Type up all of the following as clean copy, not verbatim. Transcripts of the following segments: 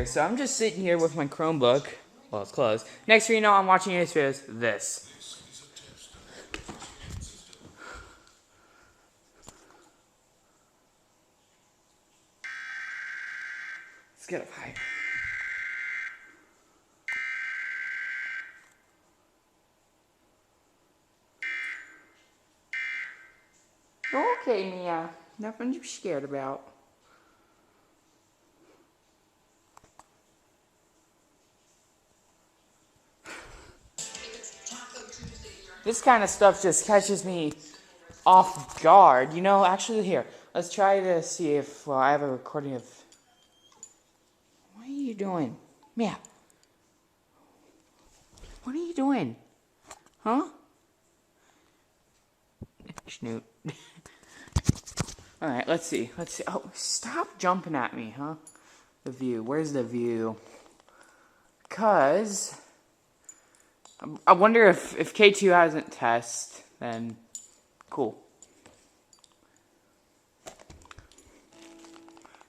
here. So I'm just sitting here with my Chromebook. Well, it's closed. Next thing you know, I'm watching videos. This. Let's get up high. Okay, Mia. Nothing to be scared about. This kind of stuff just catches me off guard. You know, actually, here. Let's try to see if I have a recording of... What are you doing? Mia. What are you doing? Huh? Snoot. Alright, let's see. Oh, stop jumping at me, huh? The view. Where's the view? Because... I wonder if K2 hasn't tested, then cool.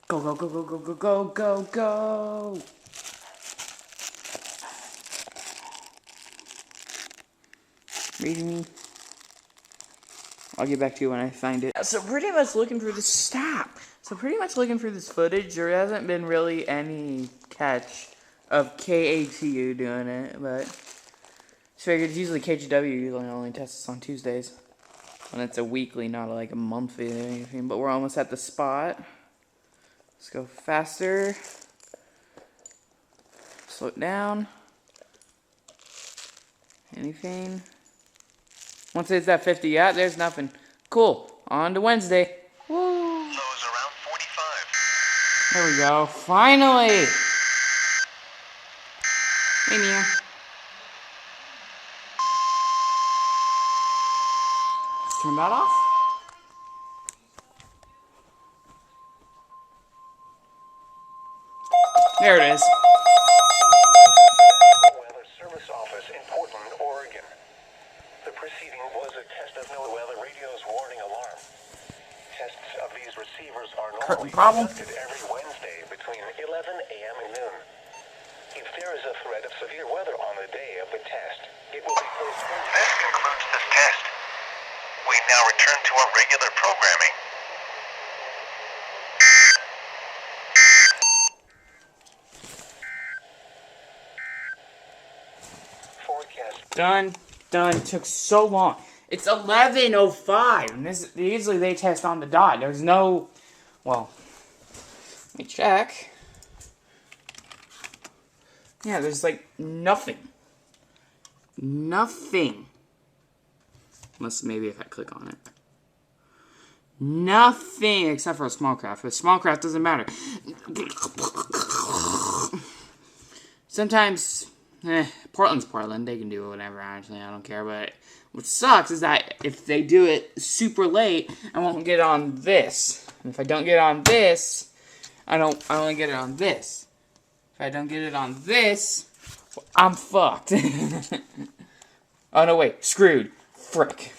Go, go, go, go, go, go, go, go, go! Reading me? I'll get back to you when I find it. So pretty much looking for this... Stop! So pretty much looking for this footage. There hasn't been really any catch of KATU doing it, but... So I figured usually KGW usually only tests on Tuesdays. And it's a weekly, not like a monthly or anything. But we're almost at the spot. Let's go faster. Slow it down. Anything? Once it's at 50, yeah, there's nothing. Cool. On to Wednesday. Woo! Lows around 45. There we go. Finally! Hey, Mia. Let's turn that off. There it is. Weather Service Office in Portland, Oregon. The preceding was a test of NOAA Weather Radio's warning alarm. Tests of these receivers are normally conducted every Wednesday between 11 a.m. and noon. If there is a threat of severe weather on the day of the test, it will be postponed. This concludes this test. We now return to our regular programming. Done. Took so long. It's 11:05, and usually they test on the dot. There's no... Well, let me check. Yeah, there's like nothing. Nothing. Unless maybe if I click on it. Nothing except for a small craft. But small craft doesn't matter. Sometimes... Portland's Portland. They can do whatever, honestly. I don't care. But what sucks is that if they do it super late, I won't get on this. And if I don't get on this, I only get it on this. If I don't get it on this, well, I'm fucked. Oh, no, wait. Screwed. Frick.